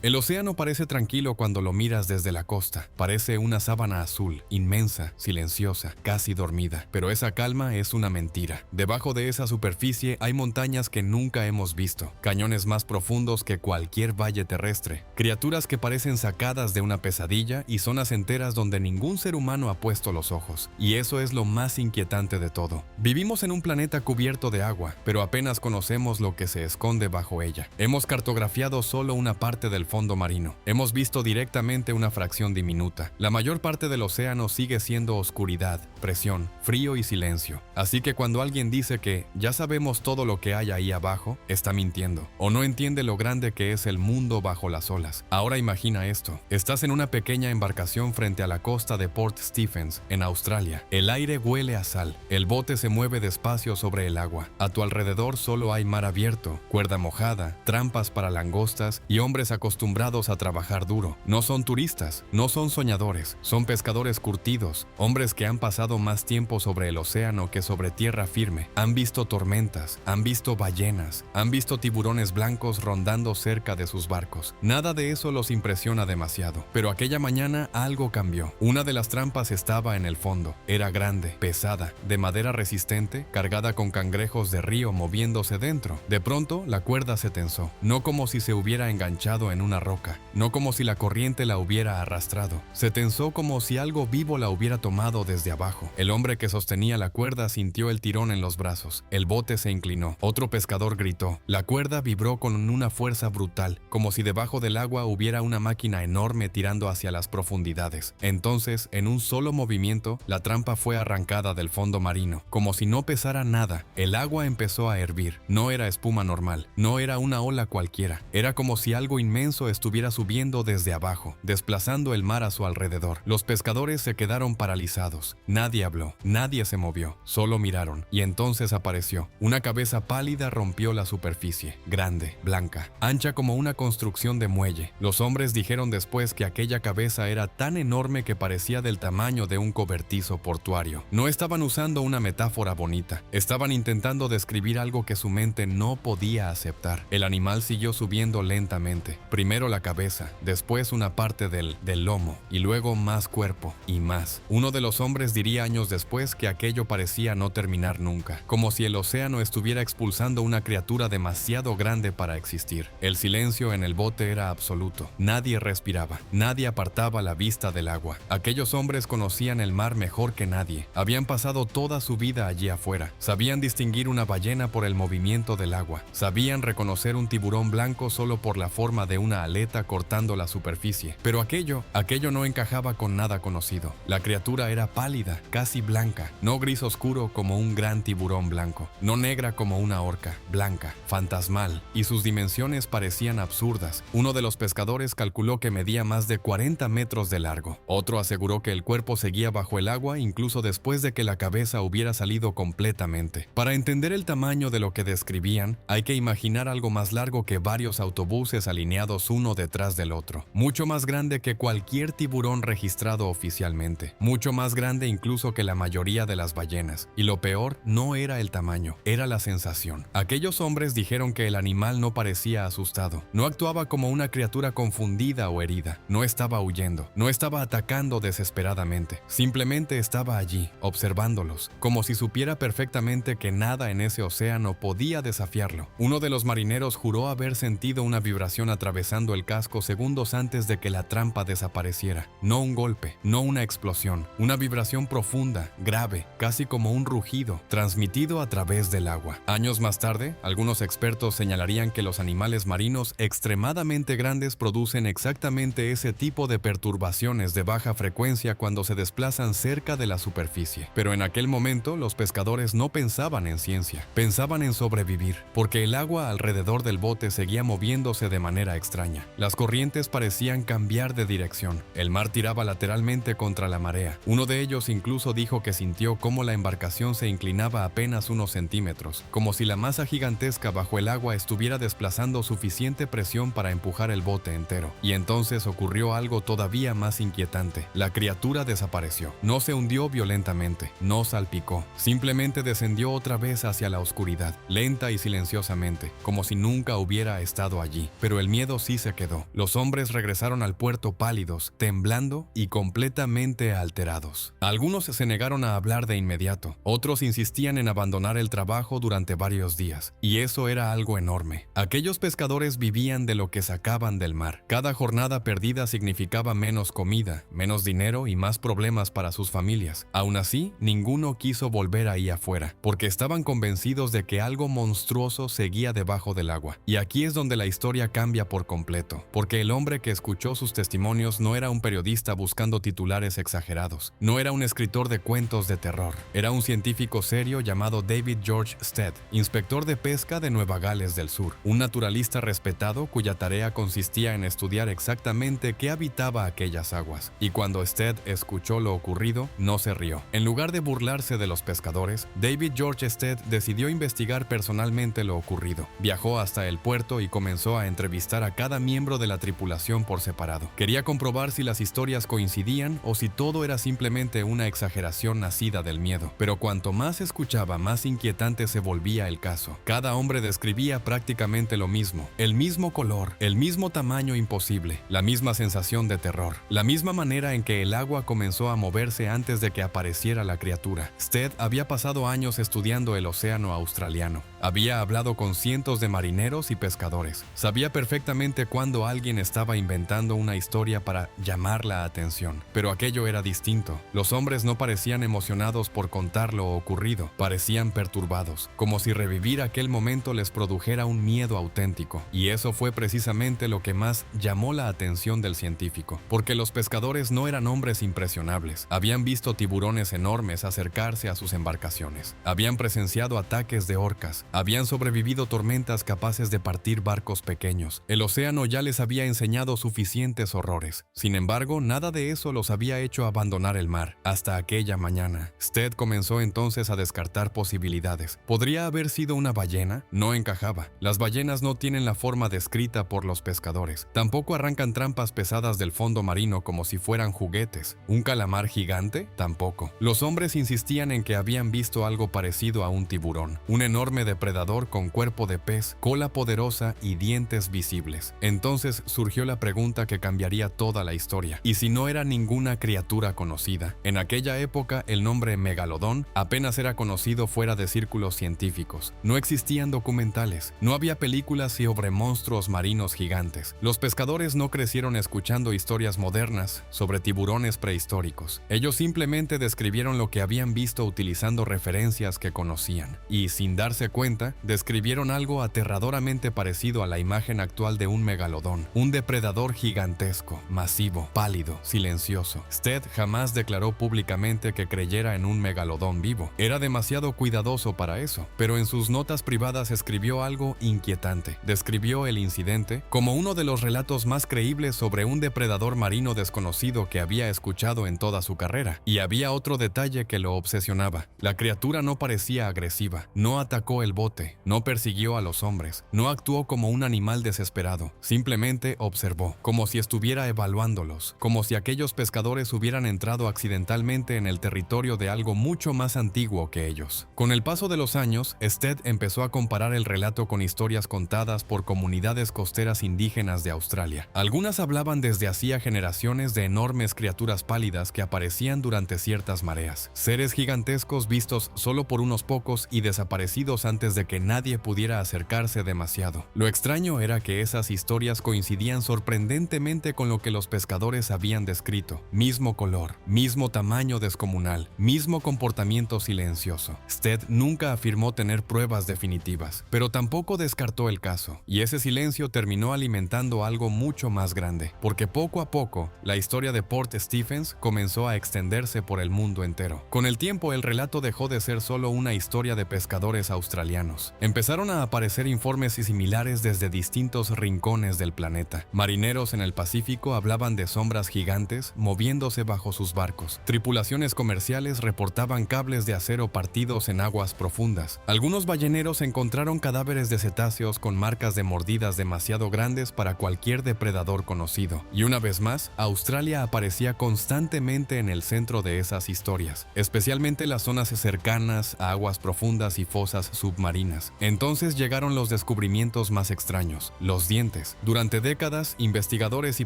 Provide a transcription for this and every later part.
El océano parece tranquilo cuando lo miras desde la costa. Parece una sábana azul, inmensa, silenciosa, casi dormida. Pero esa calma es una mentira. Debajo de esa superficie hay montañas que nunca hemos visto, cañones más profundos que cualquier valle terrestre, criaturas que parecen sacadas de una pesadilla y zonas enteras donde ningún ser humano ha puesto los ojos. Y eso es lo más inquietante de todo. Vivimos en un planeta cubierto de agua, pero apenas conocemos lo que se esconde bajo ella. Hemos cartografiado solo una parte del fondo marino. Hemos visto directamente una fracción diminuta. La mayor parte del océano sigue siendo oscuridad, presión, frío y silencio. Así que cuando alguien dice que ya sabemos todo lo que hay ahí abajo, está mintiendo. O no entiende lo grande que es el mundo bajo las olas. Ahora imagina esto. Estás en una pequeña embarcación frente a la costa de Port Stephens, en Australia. El aire huele a sal. El bote se mueve despacio sobre el agua. A tu alrededor solo hay mar abierto, cuerda mojada, trampas para langostas y hombres acostumbrados a trabajar duro. No son turistas, no son soñadores, son pescadores curtidos, hombres que han pasado más tiempo sobre el océano que sobre tierra firme. Han visto tormentas, han visto ballenas, han visto tiburones blancos rondando cerca de sus barcos. Nada de eso los impresiona demasiado. Pero aquella mañana algo cambió. Una de las trampas estaba en el fondo. Era grande, pesada, de madera resistente, cargada con cangrejos de río moviéndose dentro. De pronto, la cuerda se tensó, no como si se hubiera enganchado en una roca, no como si la corriente la hubiera arrastrado. Se tensó como si algo vivo la hubiera tomado desde abajo. El hombre que sostenía la cuerda sintió el tirón en los brazos. El bote se inclinó. Otro pescador gritó. La cuerda vibró con una fuerza brutal, como si debajo del agua hubiera una máquina enorme tirando hacia las profundidades. Entonces, en un solo movimiento, la trampa fue arrancada del fondo marino, como si no pesara nada. El agua empezó a hervir. No era espuma normal, no era una ola cualquiera. Era como si algo inmenso estuviera subiendo desde abajo, desplazando el mar a su alrededor. Los pescadores se quedaron paralizados. Nadie habló, nadie se movió, solo miraron. Y entonces apareció. Una cabeza pálida rompió la superficie, grande, blanca, ancha como una construcción de muelle. Los hombres dijeron después que aquella cabeza era tan enorme que parecía del tamaño de un cobertizo portuario. No estaban usando una metáfora bonita, estaban intentando describir algo que su mente no podía aceptar. El animal siguió subiendo lentamente, primero la cabeza, después una parte del lomo, y luego más cuerpo, y más. Uno de los hombres diría años después que aquello parecía no terminar nunca, como si el océano estuviera expulsando una criatura demasiado grande para existir. El silencio en el bote era absoluto. Nadie respiraba, nadie apartaba la vista del agua. Aquellos hombres conocían el mar mejor que nadie. Habían pasado toda su vida allí afuera. Sabían distinguir una ballena por el movimiento del agua. Sabían reconocer un tiburón blanco solo por la forma de una aleta cortando la superficie. Pero aquello no encajaba con nada conocido. La criatura era pálida, casi blanca, no gris oscuro como un gran tiburón blanco, no negra como una orca, blanca, fantasmal, y sus dimensiones parecían absurdas. Uno de los pescadores calculó que medía más de 40 metros de largo. Otro aseguró que el cuerpo seguía bajo el agua incluso después de que la cabeza hubiera salido completamente. Para entender el tamaño de lo que describían, hay que imaginar algo más largo que varios autobuses alineados uno detrás del otro. Mucho más grande que cualquier tiburón registrado oficialmente. Mucho más grande incluso que la mayoría de las ballenas. Y lo peor no era el tamaño, era la sensación. Aquellos hombres dijeron que el animal no parecía asustado. No actuaba como una criatura confundida o herida. No estaba huyendo. No estaba atacando desesperadamente. Simplemente estaba allí, observándolos, como si supiera perfectamente que nada en ese océano podía desafiarlo. Uno de los marineros juró haber sentido una vibración atravesando el casco segundos antes de que la trampa desapareciera. No un golpe, no una explosión, una vibración profunda, grave, casi como un rugido, transmitido a través del agua. Años más tarde, algunos expertos señalarían que los animales marinos extremadamente grandes producen exactamente ese tipo de perturbaciones de baja frecuencia cuando se desplazan cerca de la superficie. Pero en aquel momento, los pescadores no pensaban en ciencia, pensaban en sobrevivir, porque el agua alrededor del bote seguía moviéndose de manera extraña. Las corrientes parecían cambiar de dirección. El mar tiraba lateralmente contra la marea. Uno de ellos incluso incluso dijo que sintió cómo la embarcación se inclinaba apenas unos centímetros, como si la masa gigantesca bajo el agua estuviera desplazando suficiente presión para empujar el bote entero. Y entonces ocurrió algo todavía más inquietante. La criatura desapareció. No se hundió violentamente, no salpicó, simplemente descendió otra vez hacia la oscuridad, lenta y silenciosamente, como si nunca hubiera estado allí. Pero el miedo sí se quedó. Los hombres regresaron al puerto pálidos, temblando y completamente alterados. Algunos se negaron a hablar de inmediato, otros insistían en abandonar el trabajo durante varios días, y eso era algo enorme. Aquellos pescadores vivían de lo que sacaban del mar. Cada jornada perdida significaba menos comida, menos dinero y más problemas para sus familias. Aún así, ninguno quiso volver ahí afuera, porque estaban convencidos de que algo monstruoso seguía debajo del agua. Y aquí es donde la historia cambia por completo, porque el hombre que escuchó sus testimonios no era un periodista buscando titulares exagerados, no era un escritor de cuentos de terror, era un científico serio llamado David George Stead, inspector de pesca de Nueva Gales del Sur, un naturalista respetado cuya tarea consistía en estudiar exactamente qué habitaba aquellas aguas. Y cuando Stead escuchó lo ocurrido, no se rió. En lugar de burlarse de los pescadores, David George Stead decidió investigar personalmente lo ocurrido. Viajó hasta el puerto y comenzó a entrevistar a cada miembro de la tripulación por separado. Quería comprobar si las historias coincidían o si todo era simplemente una exageración nacida del miedo. Pero cuanto más escuchaba, más inquietante se volvía el caso. Cada hombre describía prácticamente lo mismo: el mismo color, el mismo tamaño imposible, la misma sensación de terror, la misma manera en que el agua comenzó a moverse antes de que apareciera la criatura. Stead había pasado años estudiando el océano australiano. Había hablado con cientos de marineros y pescadores. Sabía perfectamente cuándo alguien estaba inventando una historia para llamar la atención. Pero aquello era distinto. Los hombres no parecían emocionados por contar lo ocurrido. Parecían perturbados, como si revivir aquel momento les produjera un miedo auténtico. Y eso fue precisamente lo que más llamó la atención del científico. Porque los pescadores no eran hombres impresionables. Habían visto tiburones enormes acercarse a sus embarcaciones. Habían presenciado ataques de orcas. Habían sobrevivido tormentas capaces de partir barcos pequeños. El océano ya les había enseñado suficientes horrores. Sin embargo, nada de eso los había hecho abandonar el mar. Hasta aquella mañana. Stead comenzó entonces a descartar posibilidades. ¿Podría haber sido una ballena? No encajaba. Las ballenas no tienen la forma descrita por los pescadores. Tampoco arrancan trampas pesadas del fondo marino como si fueran juguetes. ¿Un calamar gigante? Tampoco. Los hombres insistían en que habían visto algo parecido a un tiburón. Un enorme depredador con cuerpo de pez, cola poderosa y dientes visibles. Entonces surgió la pregunta que cambiaría toda la historia. ¿Y si no era ninguna criatura conocida? En aquella época el nombre megalodón apenas era conocido fuera de círculos científicos. No existían documentales, no había películas sobre monstruos marinos gigantes. Los pescadores no crecieron escuchando historias modernas sobre tiburones prehistóricos. Ellos simplemente describieron lo que habían visto utilizando referencias que conocían. Y sin darse cuenta, describieron algo aterradoramente parecido a la imagen actual de un megalodón. Un depredador gigantesco, masivo, pálido, silencioso. Stead jamás declaró públicamente que creyera en un megalodón vivo. Era demasiado cuidadoso para eso. Pero en sus notas privadas escribió algo inquietante. Describió el incidente como uno de los relatos más creíbles sobre un depredador marino desconocido que había escuchado en toda su carrera. Y había otro detalle que lo obsesionaba. La criatura no parecía agresiva, no atacó el bote, no persiguió a los hombres, no actuó como un animal desesperado, simplemente observó, como si estuviera evaluándolos, como si aquellos pescadores hubieran entrado accidentalmente en el territorio de algo mucho más antiguo que ellos. Con el paso de los años, Stead empezó a comparar el relato con historias contadas por comunidades costeras indígenas de Australia. Algunas hablaban desde hacía generaciones de enormes criaturas pálidas que aparecían durante ciertas mareas, seres gigantescos vistos solo por unos pocos y desaparecidos antes de que nadie pudiera acercarse demasiado. Lo extraño era que esas historias coincidían sorprendentemente con lo que los pescadores habían descrito. Mismo color, mismo tamaño descomunal, mismo comportamiento silencioso. Stead nunca afirmó tener pruebas definitivas, pero tampoco descartó el caso, y ese silencio terminó alimentando algo mucho más grande, porque poco a poco, la historia de Port Stephens comenzó a extenderse por el mundo entero. Con el tiempo, el relato dejó de ser solo una historia de pescadores australianos. Empezaron a aparecer informes similares desde distintos rincones del planeta. Marineros en el Pacífico hablaban de sombras gigantes moviéndose bajo sus barcos. Tripulaciones tripulaciones comerciales reportaban cables de acero partidos en aguas profundas. Algunos balleneros encontraron cadáveres de cetáceos con marcas de mordidas demasiado grandes para cualquier depredador conocido. Y una vez más, Australia aparecía constantemente en el centro de esas historias, especialmente las zonas cercanas a aguas profundas y fosas submarinas. Entonces llegaron los descubrimientos más extraños, los dientes. Durante décadas, investigadores y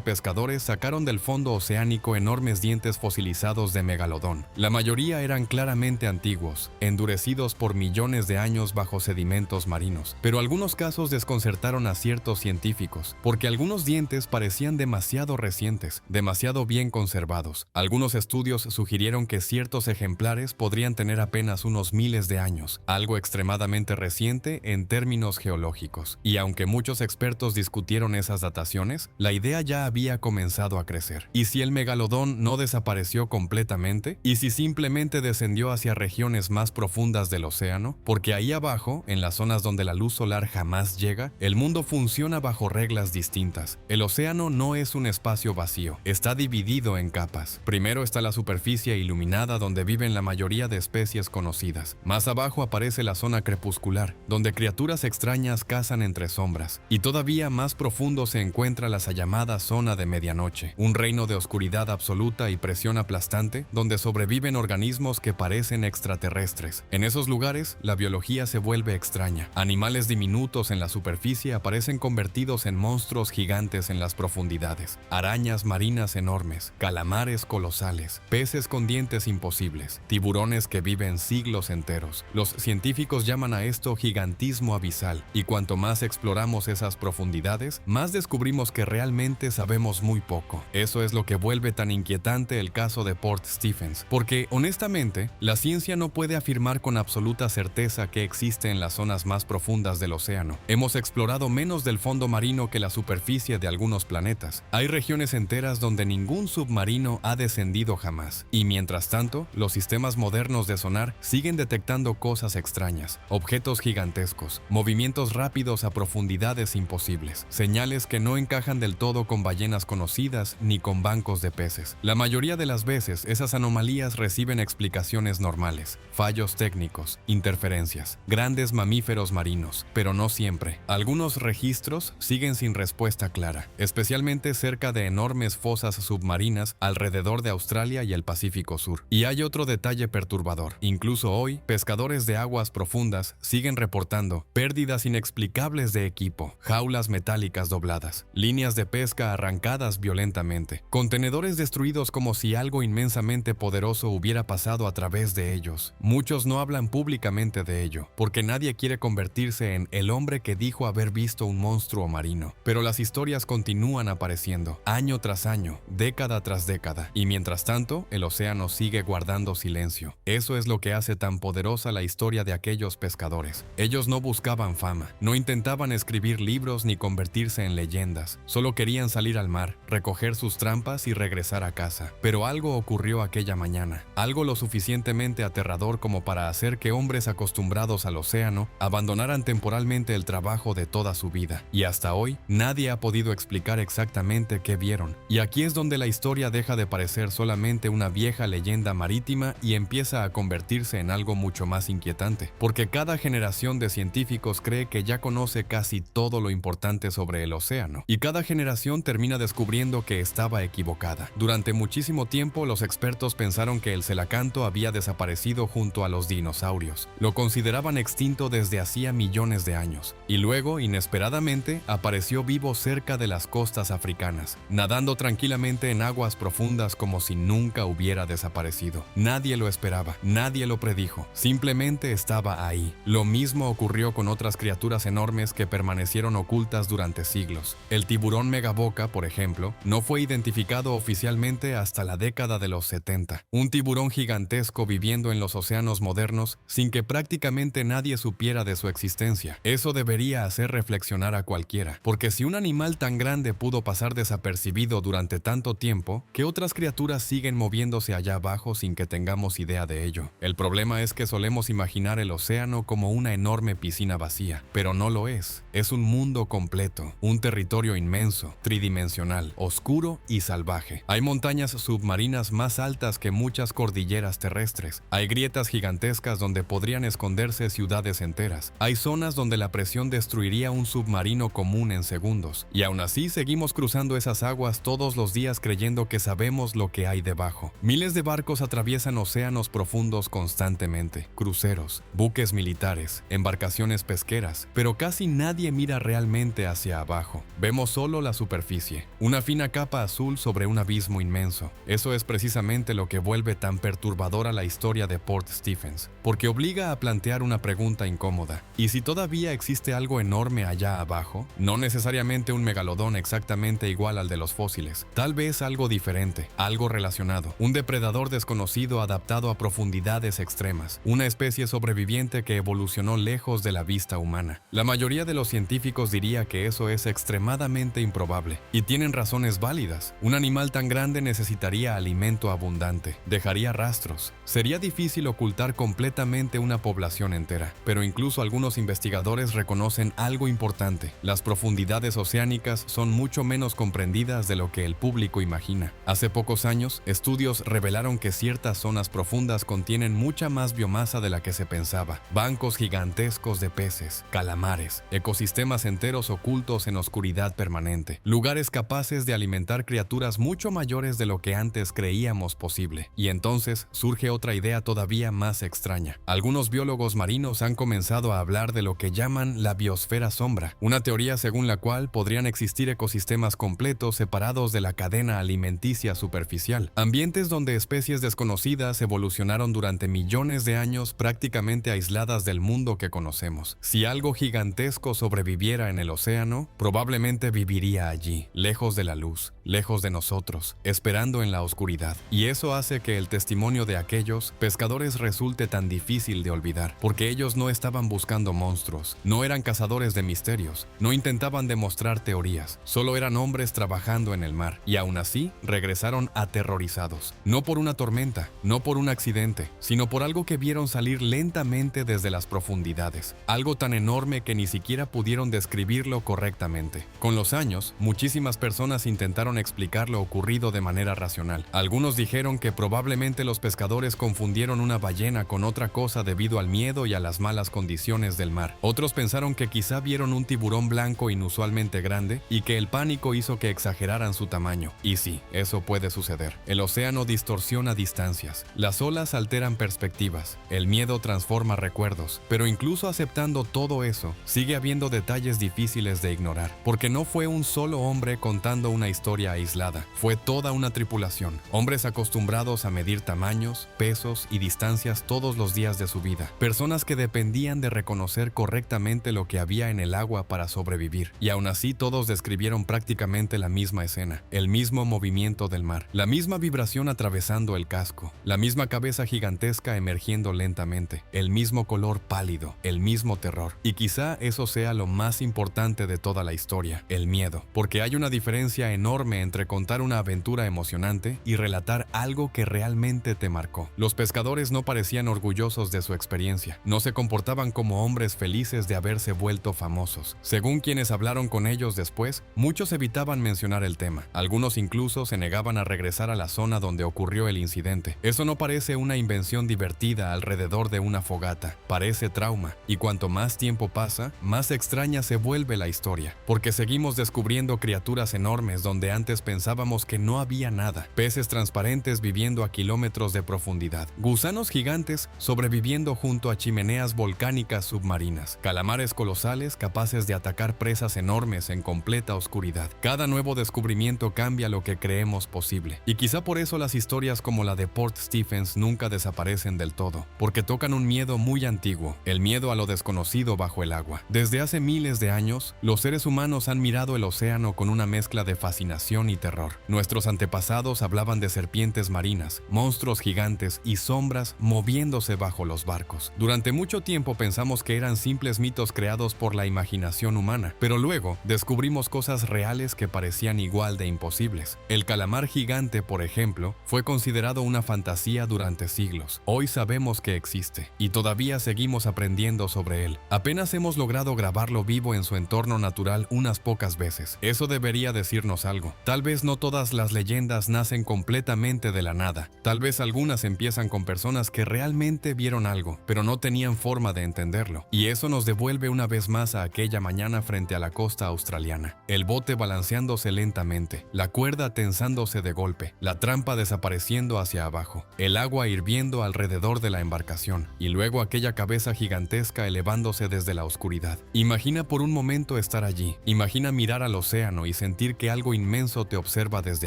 pescadores sacaron del fondo oceánico enormes dientes fosilizados de megalodón. La mayoría eran claramente antiguos, endurecidos por millones de años bajo sedimentos marinos. Pero algunos casos desconcertaron a ciertos científicos, porque algunos dientes parecían demasiado recientes, demasiado bien conservados. Algunos estudios sugirieron que ciertos ejemplares podrían tener apenas unos miles de años, algo extremadamente reciente en términos geológicos. Y aunque muchos expertos discutieron esas dataciones, la idea ya había comenzado a crecer. ¿Y si el megalodón no desapareció completamente? ¿Y si simplemente descendió hacia regiones más profundas del océano? Porque ahí abajo, en las zonas donde la luz solar jamás llega, el mundo funciona bajo reglas distintas. El océano no es un espacio vacío, está dividido en capas. Primero está la superficie iluminada donde viven la mayoría de especies conocidas. Más abajo aparece la zona crepuscular, donde criaturas extrañas cazan entre sombras. Y todavía más profundo se encuentra la llamada zona de medianoche, un reino de oscuridad absoluta y presión aplastante, donde sobreviven organismos que parecen extraterrestres. En esos lugares, la biología se vuelve extraña. Animales diminutos en la superficie aparecen convertidos en monstruos gigantes en las profundidades. Arañas marinas enormes, calamares colosales, peces con dientes imposibles, tiburones que viven siglos enteros. Los científicos llaman a esto gigantismo abisal, y cuanto más exploramos esas profundidades, más descubrimos que realmente sabemos muy poco. Eso es lo que vuelve tan inquietante el caso de Port Stephens, porque honestamente, la ciencia no puede afirmar con absoluta certeza que existe en las zonas más profundas del océano. Hemos explorado menos del fondo marino que la superficie de algunos planetas. Hay regiones enteras donde ningún submarino ha descendido jamás. Y mientras tanto, los sistemas modernos de sonar siguen detectando cosas extrañas, objetos gigantescos, movimientos rápidos a profundidades imposibles, señales que no encajan del todo con ballenas conocidas ni con bancos de peces. La mayoría de las veces, esas anomalías reciben explicaciones normales, fallos técnicos, interferencias, grandes mamíferos marinos, pero no siempre. Algunos registros siguen sin respuesta clara, especialmente cerca de enormes fosas submarinas alrededor de Australia y el Pacífico Sur. Y hay otro detalle perturbador. Incluso hoy, pescadores de aguas profundas siguen reportando pérdidas inexplicables de equipo, jaulas metálicas dobladas, líneas de pesca arrancadas violentamente, contenedores destruidos como si algo inmensamente poderoso hubiera pasado a través de ellos. Muchos no hablan públicamente de ello, porque nadie quiere convertirse en el hombre que dijo haber visto un monstruo marino. Pero las historias continúan apareciendo, año tras año, década tras década, y mientras tanto, el océano sigue guardando silencio. Eso es lo que hace tan poderosa la historia de aquellos pescadores. Ellos no buscaban fama, no intentaban escribir libros ni convertirse en leyendas, solo querían salir al mar, recoger sus trampas y regresar a casa. Pero algo ocurrió aquella mañana, algo lo suficientemente aterrador como para hacer que hombres acostumbrados al océano abandonaran temporalmente el trabajo de toda su vida. Y hasta hoy, nadie ha podido explicar exactamente qué vieron. Y aquí es donde la historia deja de parecer solamente una vieja leyenda marítima y empieza a convertirse en algo mucho más inquietante, porque cada generación de científicos cree que ya conoce casi todo lo importante sobre el océano, y cada generación termina descubriendo que estaba equivocada. Durante muchísimo tiempo, los expertos pensaron que el celacanto había desaparecido junto a los dinosaurios. Lo consideraban extinto desde hacía millones de años, y luego, inesperadamente, apareció vivo cerca de las costas africanas, nadando tranquilamente en aguas profundas como si nunca hubiera desaparecido. Nadie lo esperaba, nadie lo predijo, simplemente estaba ahí. Lo mismo ocurrió con otras criaturas enormes que permanecieron ocultas durante siglos. El tiburón megaboca, por ejemplo, no fue identificado oficialmente hasta la década de los 70. Un tiburón gigantesco viviendo en los océanos modernos sin que prácticamente nadie supiera de su existencia. Eso debería hacer reflexionar a cualquiera, porque si un animal tan grande pudo pasar desapercibido durante tanto tiempo, ¿qué otras criaturas siguen moviéndose allá abajo sin que tengamos idea de ello? El problema es que solemos imaginar el océano como una enorme piscina vacía, pero no lo es. Es un mundo completo, un territorio inmenso, tridimensional, oscuro y salvaje. Hay montañas submarinas más altas que muchas cordilleras terrestres. Hay grietas gigantescas donde podrían esconderse ciudades enteras. Hay zonas donde la presión destruiría un submarino común en segundos. Y aún así seguimos cruzando esas aguas todos los días creyendo que sabemos lo que hay debajo. Miles de barcos atraviesan océanos profundos constantemente. Cruceros, buques militares, embarcaciones pesqueras, pero casi nadie mira realmente hacia abajo. Vemos solo la superficie, una fina capa azul sobre un abismo inmenso. Eso es precisamente lo que vuelve tan perturbadora la historia de Port Stephens, porque obliga a plantear una pregunta incómoda. ¿Y si todavía existe algo enorme allá abajo? No necesariamente un megalodón exactamente igual al de los fósiles, tal vez algo diferente, algo relacionado, un depredador desconocido adaptado a profundidades extremas, una especie sobreviviente que evolucionó lejos de la vista humana. La mayoría de los científicos diría que eso es extremadamente improbable, y tienen razones válidas. Un animal tan grande necesitaría alimento abundante, dejaría rastros. Sería difícil ocultar completamente una población entera, pero incluso algunos investigadores reconocen algo importante: las profundidades oceánicas son mucho menos comprendidas de lo que el público imagina. Hace pocos años, estudios revelaron que ciertas zonas profundas contienen mucha más biomasa de la que se pensaba. Bancos gigantescos de peces, calamares, ecosistemas enteros ocultos en oscuridad permanente, lugares capaces de alimentar criaturas mucho mayores de lo que antes creíamos posible. Y entonces surge otra idea todavía más extraña. Algunos biólogos marinos han comenzado a hablar de lo que llaman la biosfera sombra, una teoría según la cual podrían existir ecosistemas completos separados de la cadena alimenticia superficial, ambientes donde especies desconocidas evolucionaron durante millones de años prácticamente aisladas del mundo que conocemos. Si algo gigantesco sobreviviera en el océano, probablemente viviría allí, lejos de la luz, lejos de nosotros, esperando en la oscuridad. Y eso hace que el testimonio de aquellos pescadores resulte tan difícil de olvidar, porque ellos no estaban buscando monstruos, no eran cazadores de misterios, no intentaban demostrar teorías, solo eran hombres trabajando en el mar, y aún así regresaron aterrorizados, no por una tormenta, no por un accidente, sino por algo que vieron salir lentamente desde las profundidades, algo tan enorme que ni siquiera pudieron describirlo correctamente. Con los años, muchísimas personas intentaron explicar lo ocurrido de manera racional. Algunos dijeron que probablemente los pescadores confundieron una ballena con otra cosa debido al miedo y a las malas condiciones del mar. Otros pensaron que quizá vieron un tiburón blanco inusualmente grande y que el pánico hizo que exageraran su tamaño. Y sí, eso puede suceder. El océano distorsiona distancias, las olas alteran perspectivas, el miedo transforma recuerdos, pero incluso aceptando todo eso, sigue habiendo detalles difíciles de ignorar, porque no fue un solo hombre contando una historia aislada, fue toda una tripulación, hombres acostumbrados a medir tamaños, pesos y distancias todos los días de su vida, personas que dependían de reconocer correctamente lo que había en el agua para sobrevivir, y aún así todos describieron prácticamente la misma escena, el mismo movimiento del mar, la misma vibración atravesando el casco, la misma cabeza gigantesca emergiendo lentamente, el mismo color pálido, el mismo terror. Y quizá eso sea lo más importante de toda la historia, el miedo, porque hay una diferencia enorme entre contar una aventura emocionante y relatar algo que realmente te marcó. Los pescadores no parecían orgullosos de su experiencia, no se comportaban como hombres felices de haberse vuelto famosos. Según quienes hablaron con ellos después, muchos evitaban mencionar el tema, algunos incluso se negaban a regresar a la zona donde ocurrió el incidente. Eso no parece una invención divertida alrededor de una fogata, parece trauma, y cuanto más tiempo pasa, más extraña se vuelve la historia, porque seguimos descubriendo criaturas enormes donde antes pensábamos que no había nada, peces transparentes viviendo a kilómetros de profundidad, gusanos gigantes sobreviviendo junto a chimeneas volcánicas submarinas, calamares colosales capaces de atacar presas enormes en completa oscuridad. Cada nuevo descubrimiento cambia lo que creemos posible, y quizá por eso las historias como la de Port Stephens nunca desaparecen del todo, porque tocan un miedo muy antiguo, el miedo a lo desconocido bajo el agua. Desde hace miles de años, los seres humanos han mirado el océano con una mezcla de fascinación y terror. Nuestros antepasados hablaban de serpientes marinas, monstruos gigantes y sombras moviéndose bajo los barcos. Durante mucho tiempo pensamos que eran simples mitos creados por la imaginación humana, pero luego descubrimos cosas reales que parecían igual de imposibles. El calamar gigante, por ejemplo, fue considerado una fantasía durante siglos. Hoy sabemos que existe, y todavía seguimos aprendiendo sobre él. Apenas hemos logrado grabar observarlo vivo en su entorno natural unas pocas veces. Eso debería decirnos algo. Tal vez no todas las leyendas nacen completamente de la nada. Tal vez algunas empiezan con personas que realmente vieron algo, pero no tenían forma de entenderlo. Y eso nos devuelve una vez más a aquella mañana frente a la costa australiana. El bote balanceándose lentamente, la cuerda tensándose de golpe, la trampa desapareciendo hacia abajo, el agua hirviendo alrededor de la embarcación, y luego aquella cabeza gigantesca elevándose desde la oscuridad. Imagina por un momento estar allí. Imagina mirar al océano y sentir que algo inmenso te observa desde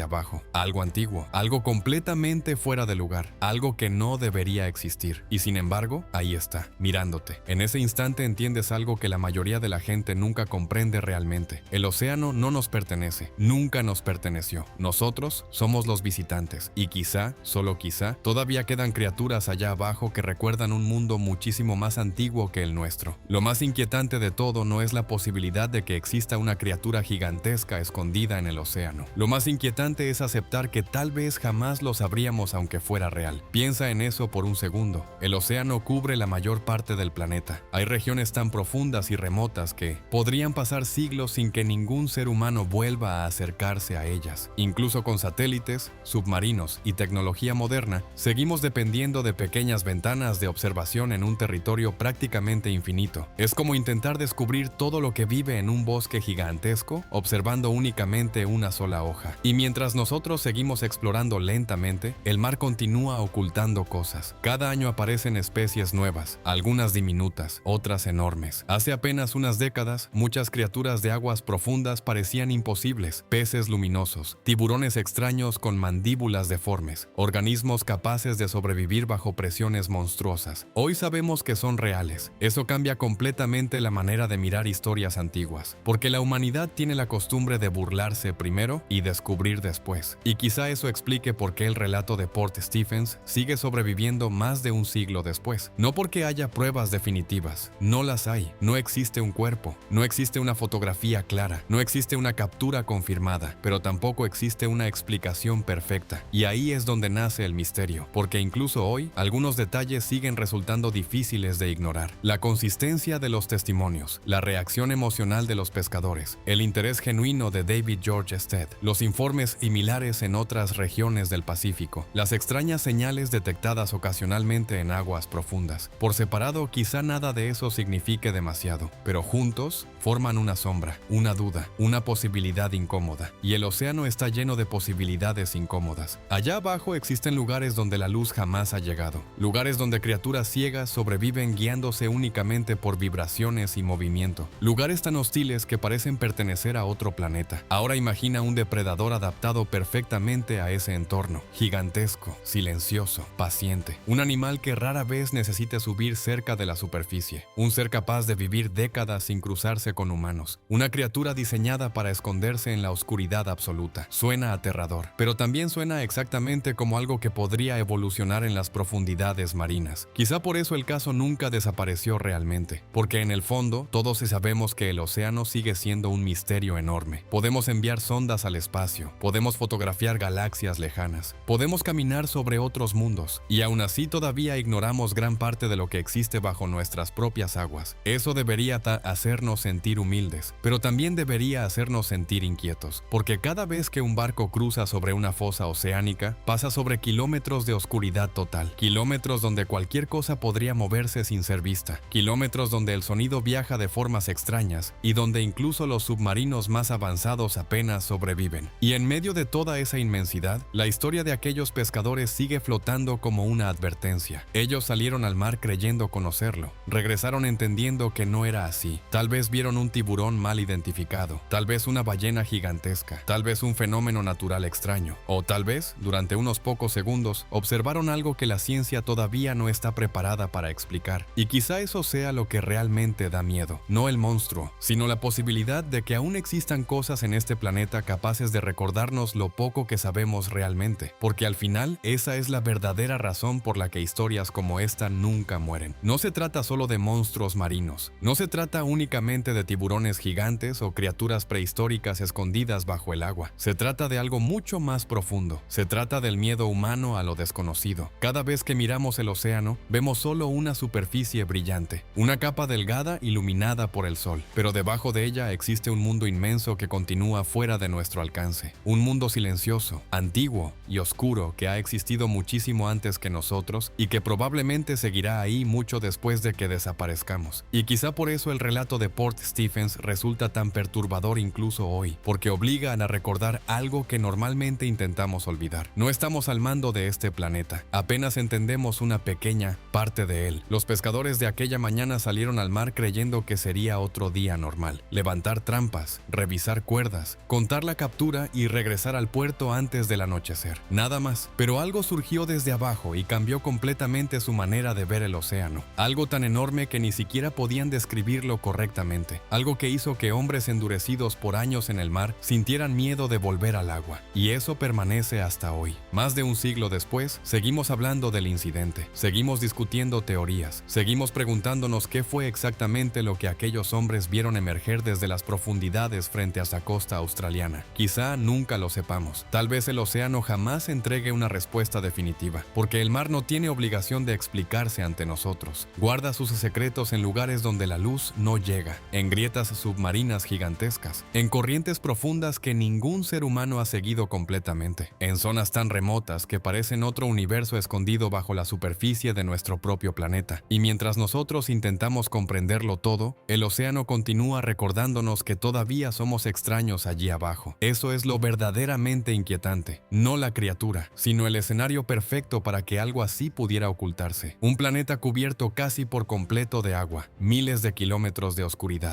abajo. Algo antiguo, algo completamente fuera de lugar, algo que no debería existir. Y sin embargo, ahí está, mirándote. En ese instante entiendes algo que la mayoría de la gente nunca comprende realmente. El océano no nos pertenece, nunca nos perteneció. Nosotros somos los visitantes. Y quizá, solo quizá, todavía quedan criaturas allá abajo que recuerdan un mundo muchísimo más antiguo que el nuestro. Lo más inquietante de todo no es la posibilidad de que exista una criatura gigantesca escondida en el océano. Lo más inquietante es aceptar que tal vez jamás lo sabríamos aunque fuera real. Piensa en eso por un segundo. El océano cubre la mayor parte del planeta. Hay regiones tan profundas y remotas que podrían pasar siglos sin que ningún ser humano vuelva a acercarse a ellas. Incluso con satélites, submarinos y tecnología moderna, seguimos dependiendo de pequeñas ventanas de observación en un territorio prácticamente infinito. Es como intentar descubrir todo lo que vive en un bosque gigantesco, observando únicamente una sola hoja. Y mientras nosotros seguimos explorando lentamente, el mar continúa ocultando cosas. Cada año aparecen especies nuevas, algunas diminutas, otras enormes. Hace apenas unas décadas, muchas criaturas de aguas profundas parecían imposibles. Peces luminosos, tiburones extraños con mandíbulas deformes, organismos capaces de sobrevivir bajo presiones monstruosas. Hoy sabemos que son reales. Eso cambia completamente la manera de mirar historias antiguas, porque la humanidad tiene la costumbre de burlarse primero y descubrir después. Y quizá eso explique por qué el relato de Port Stephens sigue sobreviviendo más de un siglo después. No porque haya pruebas definitivas, no las hay. No existe un cuerpo, no existe una fotografía clara, no existe una captura confirmada, pero tampoco existe una explicación perfecta. Y ahí es donde nace el misterio, porque incluso hoy, algunos detalles siguen resultando difíciles de ignorar. La consistencia de los testimonios, la reacción emocional de los pescadores, el interés genuino de David George Stead, los informes similares en otras regiones del Pacífico, las extrañas señales detectadas ocasionalmente en aguas profundas. Por separado, quizá nada de eso signifique demasiado, pero juntos forman una sombra, una duda, una posibilidad incómoda. Y el océano está lleno de posibilidades incómodas. Allá abajo existen lugares donde la luz jamás ha llegado, lugares donde criaturas ciegas sobreviven guiándose únicamente por vibraciones y movimiento, lugares tan hostiles que parecen pertenecer a otro planeta. Ahora imagina un depredador adaptado perfectamente a ese entorno, gigantesco, silencioso, paciente, un animal que rara vez necesite subir cerca de la superficie, un ser capaz de vivir décadas sin cruzarse con humanos, una criatura diseñada para esconderse en la oscuridad absoluta. Suena aterrador, pero también suena exactamente como algo que podría evolucionar en las profundidades marinas. Quizá por eso el caso nunca desapareció realmente, porque en el fondo todos sabemos que el océano sigue siendo un misterio enorme. Podemos enviar sondas al espacio, podemos fotografiar galaxias lejanas, podemos caminar sobre otros mundos, y aún así todavía ignoramos gran parte de lo que existe bajo nuestras propias aguas. Eso debería hacernos sentir humildes, pero también debería hacernos sentir inquietos, porque cada vez que un barco cruza sobre una fosa oceánica, pasa sobre kilómetros de oscuridad total, kilómetros donde cualquier cosa podría moverse sin ser vista, kilómetros donde el sonido viaja de formas extrañas y donde incluso los submarinos más avanzados apenas sobreviven. Y en medio de toda esa inmensidad, la historia de aquellos pescadores sigue flotando como una advertencia. Ellos salieron al mar creyendo conocerlo, regresaron entendiendo que no era así. Tal vez vieron un tiburón mal identificado, tal vez una ballena gigantesca, tal vez un fenómeno natural extraño, o tal vez, durante unos pocos segundos, observaron algo que la ciencia todavía no está preparada para explicar. Y quizá eso sea lo que realmente da miedo, no el monstruo, sino la posibilidad de que aún existan cosas en este planeta capaces de recordarnos lo poco que sabemos realmente, porque al final esa es la verdadera razón por la que historias como esta nunca mueren. No se trata solo de monstruos marinos, no se trata únicamente de de tiburones gigantes o criaturas prehistóricas escondidas bajo el agua. Se trata de algo mucho más profundo. Se trata del miedo humano a lo desconocido. Cada vez que miramos el océano, vemos solo una superficie brillante, una capa delgada iluminada por el sol, pero debajo de ella existe un mundo inmenso que continúa fuera de nuestro alcance. Un mundo silencioso, antiguo y oscuro que ha existido muchísimo antes que nosotros y que probablemente seguirá ahí mucho después de que desaparezcamos. Y quizá por eso el relato de Port Stephens resulta tan perturbador incluso hoy, porque obliga a recordar algo que normalmente intentamos olvidar. No estamos al mando de este planeta, apenas entendemos una pequeña parte de él. Los pescadores de aquella mañana salieron al mar creyendo que sería otro día normal. Levantar trampas, revisar cuerdas, contar la captura y regresar al puerto antes del anochecer. Nada más. Pero algo surgió desde abajo y cambió completamente su manera de ver el océano. Algo tan enorme que ni siquiera podían describirlo correctamente. Algo que hizo que hombres endurecidos por años en el mar sintieran miedo de volver al agua. Y eso permanece hasta hoy. Más de un siglo después, seguimos hablando del incidente. Seguimos discutiendo teorías. Seguimos preguntándonos qué fue exactamente lo que aquellos hombres vieron emerger desde las profundidades frente a esa costa australiana. Quizá nunca lo sepamos. Tal vez el océano jamás entregue una respuesta definitiva, porque el mar no tiene obligación de explicarse ante nosotros. Guarda sus secretos en lugares donde la luz no llega, en grietas submarinas gigantescas, en corrientes profundas que ningún ser humano ha seguido completamente, en zonas tan remotas que parecen otro universo escondido bajo la superficie de nuestro propio planeta. Y mientras nosotros intentamos comprenderlo todo, el océano continúa recordándonos que todavía somos extraños allí abajo. Eso es lo verdaderamente inquietante, no la criatura, sino el escenario perfecto para que algo así pudiera ocultarse. Un planeta cubierto casi por completo de agua, miles de kilómetros de oscuridad,